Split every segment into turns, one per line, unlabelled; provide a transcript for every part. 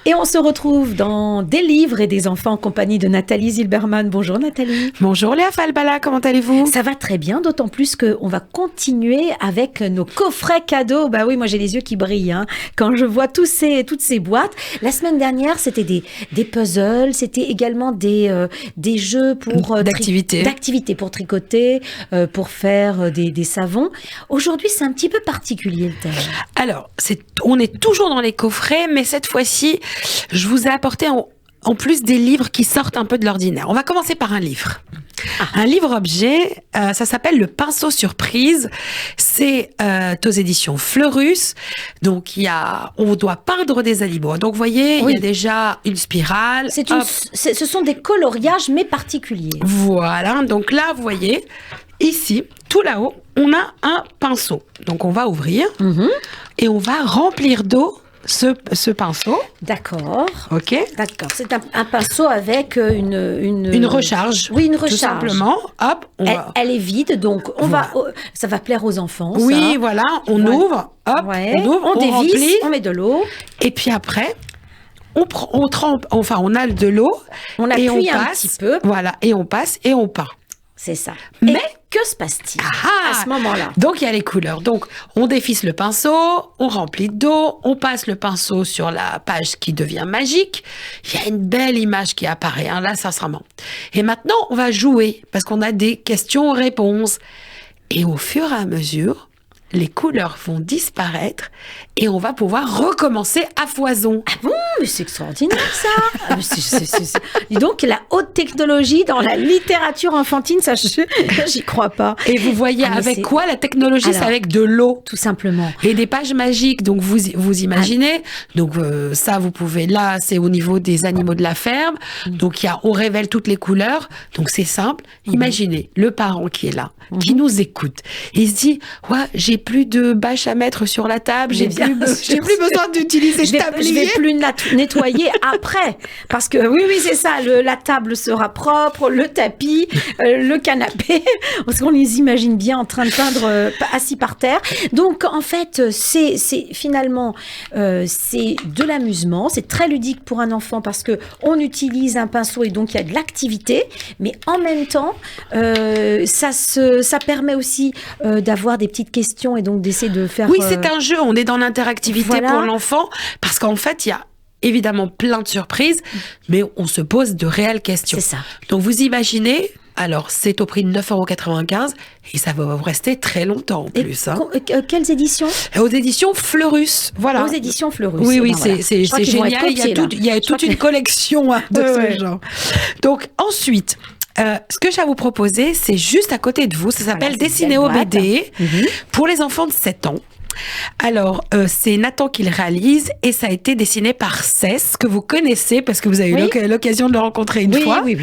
Et on se retrouve dans Des livres et des enfants en compagnie de Nathalie Zilberman. Bonjour Nathalie.
Bonjour Léa Falbala, comment allez-vous?
Ça va très bien, d'autant plus qu'on va continuer avec nos coffrets cadeaux. Bah oui, moi j'ai les yeux qui brillent quand je vois toutes ces boîtes. La semaine dernière, c'était des puzzles, c'était également des jeux pour d'activités pour tricoter, pour faire des savons. Aujourd'hui, c'est un petit peu particulier le thème.
Alors, on est toujours dans les coffrets, mais cette fois-ci, je vous ai apporté en plus des livres qui sortent un peu de l'ordinaire. On va commencer par un livre. Un livre-objet, ça s'appelle Le pinceau surprise. C'est aux éditions Fleurus. Donc, on doit peindre des animaux. Donc, vous voyez, il y a déjà une spirale.
Ce sont des coloriages, mais particuliers.
Voilà. Donc là, vous voyez, ici, tout là-haut, on a un pinceau. Donc, on va ouvrir et on va remplir d'eau ce pinceau.
D'accord.
OK.
D'accord. C'est un pinceau avec
une recharge.
Oui, une recharge.
Tout simplement. Hop.
Elle est vide, donc ça va plaire aux enfants.
Oui,
ça.
voilà. On ouvre. Hop. On ouvre.
On dévisse.
Remplit.
On met de l'eau.
Et puis après, on trempe. Enfin, on a de l'eau.
On appuie un petit peu.
Voilà. Et on passe et on peint.
C'est ça.
Mais
que se passe-t-il à ce moment-là?
Donc, il y a les couleurs. Donc, on défisse le pinceau, on remplit d'eau, on passe le pinceau sur la page qui devient magique. Il y a une belle image qui apparaît. Là, ça sera bon. Et maintenant, on va jouer parce qu'on a des questions-réponses. Et au fur et à mesure, les couleurs vont disparaître et on va pouvoir recommencer à foison.
Ah bon? Mais c'est extraordinaire ça. Dis donc, la haute technologie dans la littérature enfantine, ça, j'y crois pas.
Et vous voyez avec quoi la technologie? C'est avec de l'eau.
Tout simplement.
Et des pages magiques. Donc, vous imaginez. Donc, ça, vous pouvez... Là, c'est au niveau des animaux de la ferme. Donc, on révèle toutes les couleurs. Donc, c'est simple. Imaginez le parent qui est là, qui nous écoute. Il se dit, ouais, j'ai plus de bâche à mettre sur la table. J'ai plus besoin d'utiliser ce tablier.
Je vais plus nettoyer après. Parce que, oui, c'est ça. La table sera propre, le tapis, le canapé. Parce qu'on les imagine bien en train de peindre assis par terre. Donc, en fait, c'est finalement, c'est de l'amusement. C'est très ludique pour un enfant parce que on utilise un pinceau et donc il y a de l'activité. Mais en même temps, ça permet aussi d'avoir des petites questions et donc d'essayer de faire...
Oui, c'est un jeu. On est dans l'interactivité pour l'enfant parce qu'en fait, il y a évidemment plein de surprises, mais on se pose de réelles questions.
C'est ça.
Donc, vous imaginez... Alors, c'est au prix de 9,95 € et ça va vous rester très longtemps en plus.
Quelles éditions?
Aux éditions Fleurus. Voilà.
Aux éditions Fleurus.
Oui, c'est génial. Il y a toute une collection de ce genre. Donc, ensuite... ce que j'ai à vous proposer, c'est juste à côté de vous. Ça s'appelle Dessinéo BD pour les enfants de 7 ans. Alors, c'est Nathan qui le réalise et ça a été dessiné par Cess, que vous connaissez parce que vous avez eu l'occasion de le rencontrer une fois. Oui.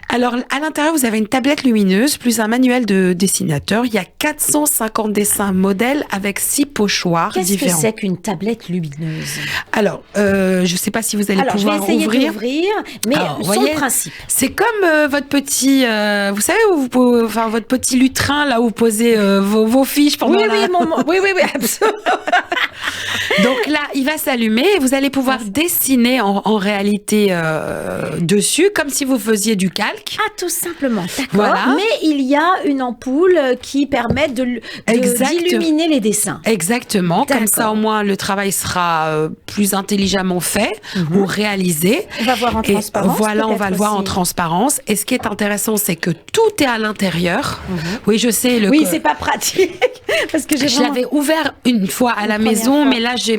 Alors, à l'intérieur, vous avez une tablette lumineuse plus un manuel de dessinateur. Il y a 450 dessins modèles avec 6 pochoirs différents.
Qu'est-ce que c'est qu'une tablette lumineuse?
Alors, je ne sais pas si vous allez pouvoir
je vais essayer d'ouvrir, mais son principe.
C'est comme votre petit, vous savez, votre petit lutrin là où vous posez vos fiches pendant
oui, absolument.
Donc là, il va s'allumer et vous allez pouvoir dessiner en réalité dessus, comme si vous faisiez du calque.
Ah, tout simplement, d'accord.
Voilà.
Mais il y a une ampoule qui permet d'illuminer les dessins.
Exactement, comme ça au moins le travail sera plus intelligemment fait ou réalisé.
On va voir en transparence.
Voilà, on va le voir en transparence. Et ce qui est intéressant, c'est que tout est à l'intérieur. Oui, je sais.
C'est pas pratique. Parce que
je l'avais ouvert une fois à la maison, mais là, je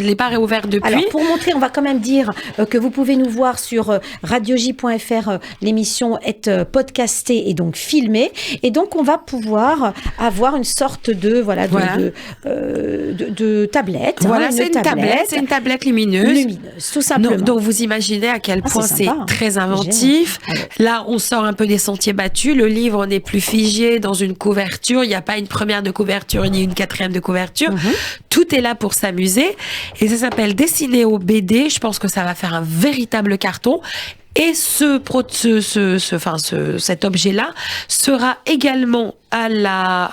l'ai pas réouvert depuis.
Alors, pour montrer, on va quand même dire que vous pouvez nous voir sur radioj.fr. L'émission est podcastée et donc filmée. Et donc, on va pouvoir avoir une sorte de tablette.
Voilà, c'est une tablette lumineuse.
Tout simplement.
Donc, vous imaginez à quel point c'est très inventif. Là, on sort un peu des sentiers battus. Le livre n'est plus figé dans une couverture. Il n'y a pas une première de couverture ni une quatrième de couverture. Tout est là pour s'amuser. Et ça s'appelle Dessinéo BD. Je pense que ça va faire un véritable carton. Et cet objet-là sera également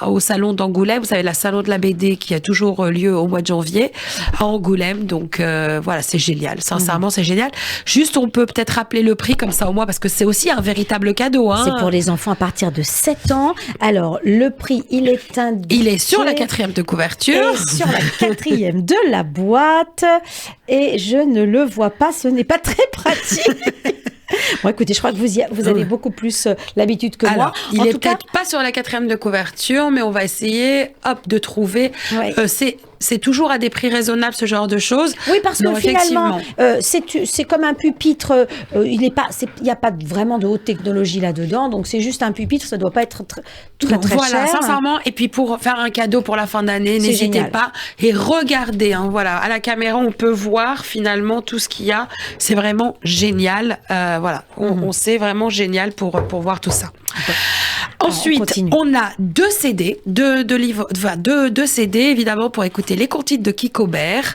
au salon d'Angoulême. Vous savez, la salon de la BD qui a toujours lieu au mois de janvier à Angoulême. Donc voilà, c'est génial. Sincèrement, c'est génial. Juste, on peut peut-être rappeler le prix comme ça au moins parce que c'est aussi un véritable cadeau. Hein.
C'est pour les enfants à partir de 7 ans. Alors, le prix, il est indiqué.
Il est sur la 4e de couverture.
Et sur la 4e de la boîte. Et je ne le vois pas. Ce n'est pas très pratique. Bon, écoutez, je crois que vous avez beaucoup plus l'habitude que moi.
Il est peut-être pas sur la 4e de couverture, mais on va essayer, de trouver. Ouais. C'est toujours à des prix raisonnables, ce genre de choses.
Oui, parce que finalement, c'est comme un pupitre. Il n'y a pas vraiment de haute technologie là-dedans, donc c'est juste un pupitre. Ça ne doit pas être très cher.
Voilà, sincèrement. Et puis pour faire un cadeau pour la fin d'année, n'hésitez pas et regardez. Hein, voilà, à la caméra, on peut voir finalement tout ce qu'il y a. C'est vraiment génial. Voilà, c'est vraiment génial pour voir tout ça. Ensuite, on a 2 CD, deux CD évidemment pour écouter les contites de Kikobert.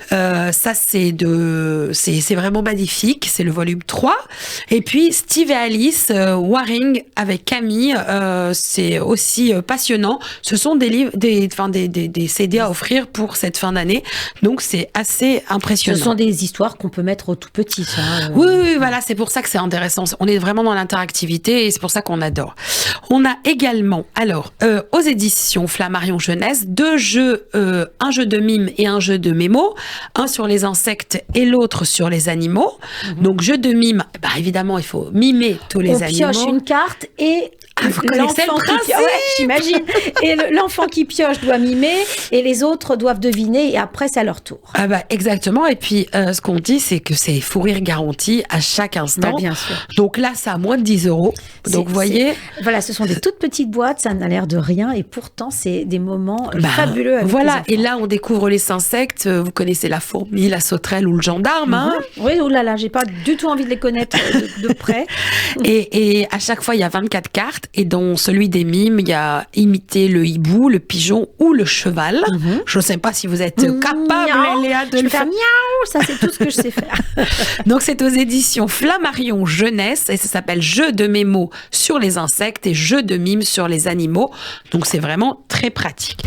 Ça c'est vraiment magnifique, c'est le volume 3. Et puis Steve et Alice Waring avec Camille, c'est aussi passionnant. Ce sont des livres, des CD à offrir pour cette fin d'année. Donc c'est assez impressionnant.
Ce sont des histoires qu'on peut mettre au tout petit.
Oui, voilà, c'est pour ça que c'est intéressant. On est vraiment dans l'interactivité et c'est pour ça qu'on adore. On a également, aux éditions Flammarion Jeunesse, 2 jeux, un jeu de mime et un jeu de mémo, un sur les insectes et l'autre sur les animaux. Donc, jeu de mime, évidemment, il faut mimer tous les animaux.
On pioche une carte et...
vous connaissez le principe.
J'imagine. Et l'enfant qui pioche doit mimer et les autres doivent deviner et après, c'est à leur tour.
Exactement. Et puis, ce qu'on dit, c'est que c'est fou rire garanti à chaque instant.
Bien sûr.
Donc là, c'est à moins de 10 €. Donc, vous voyez.
Voilà, ce sont des toutes petites boîtes, ça n'a l'air de rien et pourtant, c'est des moments fabuleux avec les enfants.
Et là, on découvre les insectes. Vous connaissez la fourmi, la sauterelle ou le gendarme. Hein.
Oui, oulala, j'ai pas du tout envie de les connaître de près.
Et à chaque fois, il y a 24 cartes. Et dans celui des mimes, il y a imiter le hibou, le pigeon ou le cheval. Je ne sais pas si vous êtes capable, Léa, de le faire.
Miaou, ça c'est tout ce que je sais faire.
Donc c'est aux éditions Flammarion Jeunesse et ça s'appelle Jeux de mémo sur les insectes et Jeux de mime sur les animaux. Donc c'est vraiment très pratique.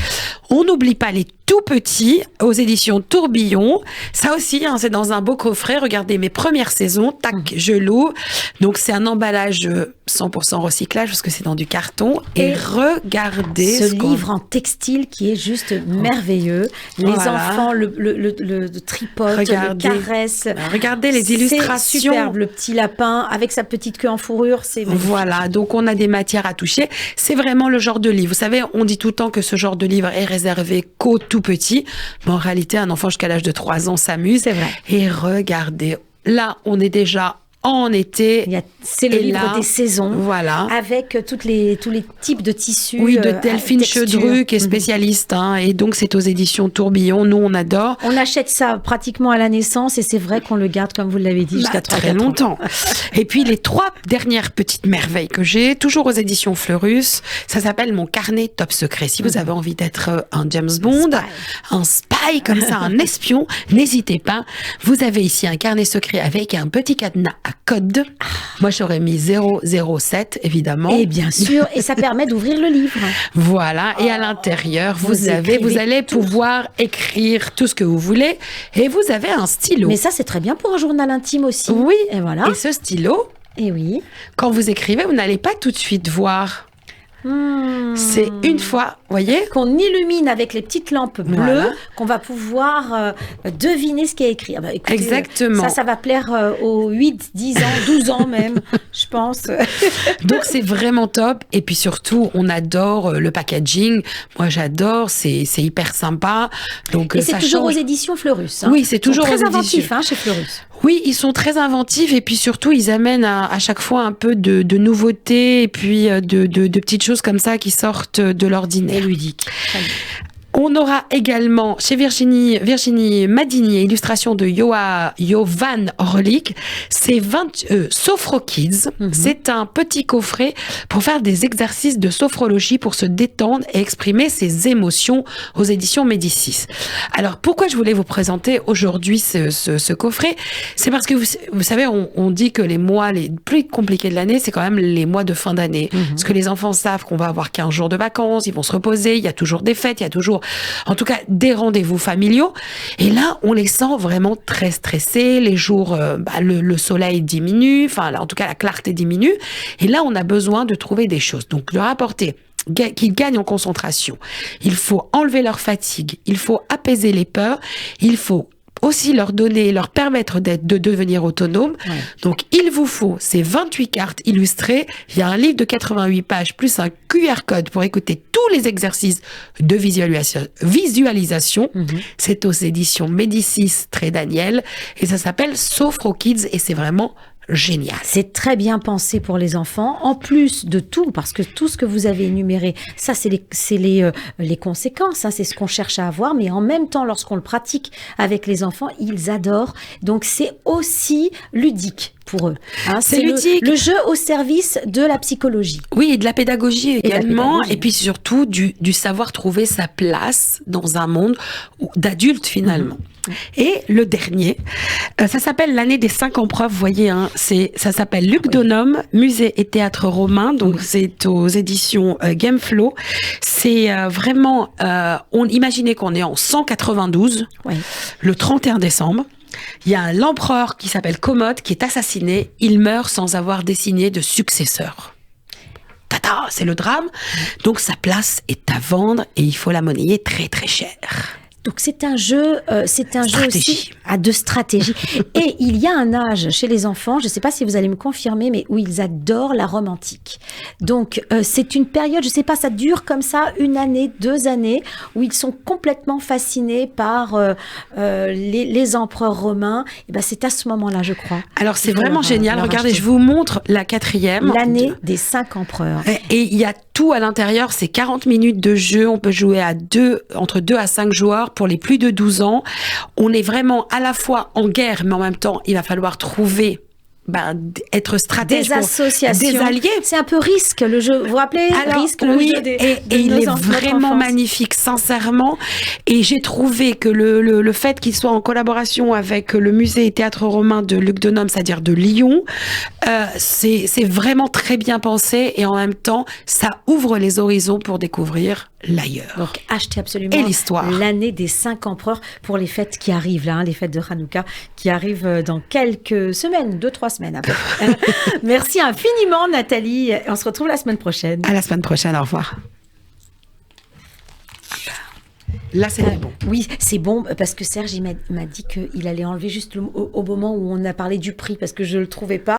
On n'oublie pas les tout petits aux éditions Tourbillon. Ça aussi, c'est dans un beau coffret. Regardez mes premières saisons. Tac, je l'ouvre. Donc, c'est un emballage 100% recyclage parce que c'est dans du carton. Et regardez
ce livre en textile qui est juste merveilleux. Les enfants le tripotent, le caressent.
Regardez les illustrations.
C'est superbe, le petit lapin avec sa petite queue en fourrure. C'est magnifique.
Voilà, donc on a des matières à toucher. C'est vraiment le genre de livre. Vous savez, on dit tout le temps que ce genre de livre est réservé qu'aux tout petits. Mais en réalité, un enfant jusqu'à l'âge de 3 ans s'amuse.
C'est vrai.
Et regardez, là, on est déjà en été.
C'est le livre des saisons.
Voilà.
Avec tous les types de tissus.
Oui, de Delphine Chedru, qui est spécialiste. Et donc, c'est aux éditions Tourbillon. Nous, on adore.
On achète ça pratiquement à la naissance et c'est vrai qu'on le garde, comme vous l'avez dit, jusqu'à
très longtemps. Et puis, les 3 dernières petites merveilles que j'ai, toujours aux éditions Fleurus, ça s'appelle Mon carnet top secret. Si vous avez envie d'être un James Bond, un spy comme ça, un espion, n'hésitez pas. Vous avez ici un carnet secret avec un petit cadenas à code. Moi, j'aurais mis 007, évidemment.
Et bien sûr, et ça permet d'ouvrir le livre.
Voilà, et à l'intérieur, vous allez pouvoir écrire tout ce que vous voulez, et vous avez un stylo.
Mais ça, c'est très bien pour un journal intime aussi.
Oui,
et voilà.
Et ce stylo, quand vous écrivez, vous n'allez pas tout de suite voir. C'est une fois, voyez,
qu'on illumine avec les petites lampes bleues, qu'on va pouvoir deviner ce qui est écrit. Écoutez,
exactement.
Ça va plaire aux 8, 10 ans, 12 ans même, je pense.
Donc c'est vraiment top. Et puis surtout, on adore le packaging. Moi, j'adore. C'est hyper sympa. Donc,
et c'est toujours aux éditions Fleurus.
Oui, c'est toujours
très inventif chez Fleurus.
Oui, ils sont très inventifs et puis surtout, ils amènent à chaque fois un peu de nouveautés et puis de petites choses comme ça qui sortent de l'ordinaire.
Et ludiques.
On aura également chez Virginie Madinier, illustration de Yovan Orlik, c'est Sophro Kids. C'est un petit coffret pour faire des exercices de sophrologie pour se détendre et exprimer ses émotions aux éditions Médicis. Alors, pourquoi je voulais vous présenter aujourd'hui ce coffret? C'est parce que vous savez, on dit que les mois les plus compliqués de l'année, c'est quand même les mois de fin d'année. Parce que les enfants savent qu'on va avoir 15 jours de vacances, ils vont se reposer, il y a toujours des fêtes, il y a toujours, en tout cas, des rendez-vous familiaux. Et là, on les sent vraiment très stressés. Les jours, le soleil diminue, enfin, en tout cas, la clarté diminue. Et là, on a besoin de trouver des choses. Donc, leur apporter qu'ils gagnent en concentration. Il faut enlever leur fatigue. Il faut apaiser les peurs. Il faut aussi leur permettre de devenir autonomes. Ouais. Donc, il vous faut ces 28 cartes illustrées. Il y a un livre de 88 pages plus un QR code pour écouter tous les exercices de visualisation. C'est aux éditions Médicis Daniel et ça s'appelle Sophro Kids et c'est vraiment génial.
C'est très bien pensé pour les enfants, en plus de tout, parce que tout ce que vous avez énuméré, ça c'est les conséquences, hein, c'est ce qu'on cherche à avoir, mais en même temps, lorsqu'on le pratique avec les enfants, ils adorent. Donc c'est aussi ludique pour eux. Hein, c'est ludique. Le jeu au service de la psychologie.
Oui, et de la pédagogie également, et puis surtout du savoir trouver sa place dans un monde d'adultes finalement. Et le dernier, ça s'appelle l'année des 5 empereurs, vous voyez, hein, ça s'appelle Lugdunum, musée et théâtre romain, donc c'est aux éditions Gameflow. C'est vraiment, imaginez qu'on est en 192, le 31 décembre. Il y a l'empereur qui s'appelle Commode qui est assassiné, il meurt sans avoir désigné de successeur. Tata, c'est le drame. Donc sa place est à vendre et il faut la monnayer très très cher.
Donc c'est un jeu aussi de stratégie. Et il y a un âge chez les enfants, je ne sais pas si vous allez me confirmer, mais où ils adorent la Rome antique. Donc c'est une période, je ne sais pas, ça dure comme ça 1 année, 2 années, où ils sont complètement fascinés par les empereurs romains. Et ben c'est à ce moment-là, je crois.
Alors c'est vraiment génial. Regardez, je vous montre la 4e.
L'année des 5 empereurs.
Et il y a tout à l'intérieur, c'est 40 minutes de jeu. On peut jouer entre 2 à 5 joueurs. Pour les plus de 12 ans, on est vraiment à la fois en guerre, mais en même temps, il va falloir trouver, être stratège.
Des associations.
Des alliés.
C'est un peu Risque, le jeu. Vous vous rappelez Risque, le jeu
et il est vraiment magnifique, sincèrement. Et j'ai trouvé que le fait qu'il soit en collaboration avec le musée et théâtre romain de Lugdunum, c'est-à-dire de Lyon, c'est vraiment très bien pensé et en même temps, ça ouvre les horizons pour découvrir l'ailleurs.
Donc, achetez absolument
et l'histoire.
L'année des 5 empereurs pour les fêtes qui arrivent, là, les fêtes de Hanouka qui arrivent dans quelques semaines, 2-3 semaines à peu près. Merci infiniment, Nathalie. On se retrouve la semaine prochaine.
À la semaine prochaine, au revoir. Là, c'est bon.
Oui, c'est bon parce que Serge m'a dit qu'il allait enlever juste au moment où on a parlé du prix parce que je ne le trouvais pas.